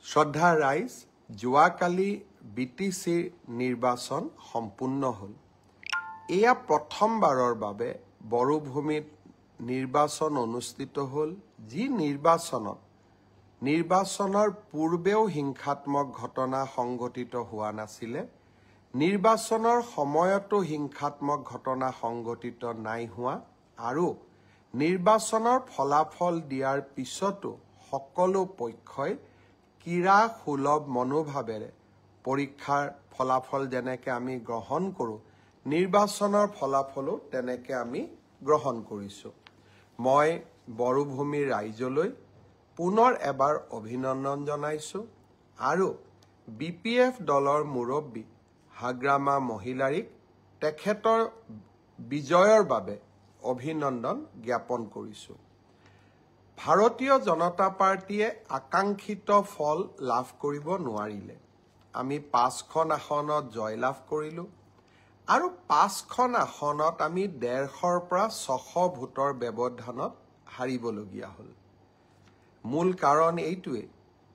শ্ৰদ্ধা ৰাইজ, যোৱাকালি BTC নিৰ্বাচন সম্পূৰ্ণ হ'ল। এয়া প্ৰথমবাৰৰ বাবে বড়োভূমিত নিৰ্বাচন অনুষ্ঠিত হ'ল, যি নিৰ্বাচনৰ পূৰ্বেও হিংসাত্মক ঘটনা সংঘটিত হোৱা নাছিলে, নিৰ্বাচনৰ সময়তো হিংসাত্মক ঘটনা সংঘটিত নাই হোৱা, আৰু নিৰ্বাচনৰ ফলাফল দিয়াৰ পিছতো সকলো পক্ষই ক্ৰীড়াসুলভ মনোভাৱেৰে পৰীক্ষাৰ ফলাফল যেনেকৈ আমি গ্ৰহণ কৰোঁ, নিৰ্বাচনৰ ফলাফলো তেনেকৈ আমি গ্ৰহণ কৰিছোঁ। মই বড়োভূমিৰ ৰাইজলৈ পুনৰ এবাৰ অভিনন্দন জনাইছোঁ আৰু BPF দলৰ মুৰব্বী হাগ্ৰামা মহিলাৰীক তেখেতৰ বিজয়ৰ বাবে অভিনন্দন জ্ঞাপন কৰিছোঁ। ভাৰতীয় জনতা পাৰ্টীয়ে আকাংক্ষিত ফল লাভ কৰিব নোৱাৰিলে। আমি 5খন আসনত জয়লাভ কৰিলোঁ আৰু 5খন আসনত আমি 150ৰ পৰা 600 ভোটৰ ব্যৱধানত হাৰিবলগীয়া হ'ল। মূল কাৰণ এইটোৱে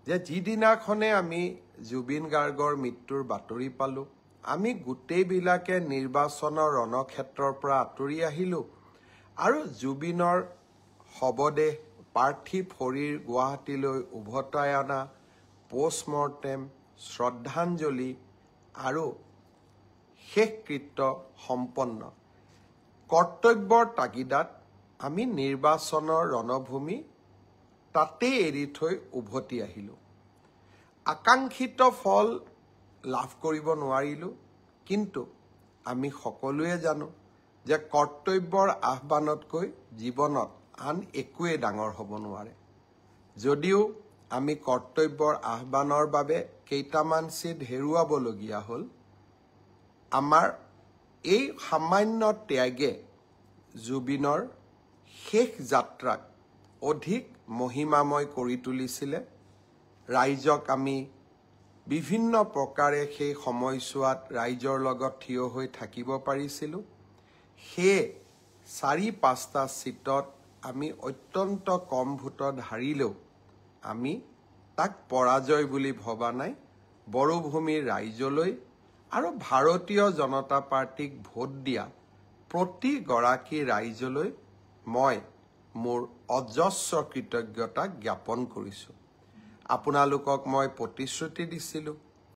যে যিদিনাখনে আমি জুবিন গাৰ্গৰ মৃত্যুৰ বাতৰি পালোঁ, আমি গোটেইবিলাকে নিৰ্বাচনৰ ৰণক্ষেত্ৰৰ পৰা আঁতৰি আহিলোঁ আৰু জুবিনৰ শৱদেহ পাৰ্থিৱ শৰীৰ গুৱাহাটীলৈ উভতাই অনা, পোষ্টমৰ্টেম, শ্ৰদ্ধাঞ্জলি আৰু শেষকৃত্য সম্পন্ন কৰ্তব্যৰ তাগিদাত আমি নিৰ্বাচনৰ ৰণভূমি তাতেই এৰি থৈ উভতি আহিলোঁ। আকাংক্ষিত ফল লাভ কৰিব নোৱাৰিলোঁ, কিন্তু আমি সকলোৱে জানো যে কৰ্তব্যৰ আহ্বানতকৈ জীৱনত আন একোৱেই ডাঙৰ হ'ব নোৱাৰে। যদিও আমি কৰ্তব্যৰ আহ্বানৰ বাবে কেইটামান চিট হেৰুৱাবলগীয়া হ'ল, আমাৰ এই সামান্য ত্যাগে জুবিনৰ শেষ যাত্ৰাক অধিক মহিমাময় কৰি তুলিছিলে। ৰাইজক আমি বিভিন্ন প্ৰকাৰে সেই সময়ছোৱাত ৰাইজৰ লগত থিয় হৈ থাকিব পাৰিছিলোঁ। সেয়ে 4-5টা চিটত আমি অত্যন্ত কম ভোটত হাৰিলেও আমি তাক পৰাজয় বুলি ভবা নাই। বড়োভূমিৰ ৰাইজলৈ আৰু ভাৰতীয় জনতা পাৰ্টীক ভোট দিয়া প্ৰতিগৰাকী ৰাইজলৈ মই মোৰ অজস্ৰ কৃতজ্ঞতা জ্ঞাপন কৰিছোঁ। আপোনালোকক মই প্ৰতিশ্ৰুতি দিছিলোঁ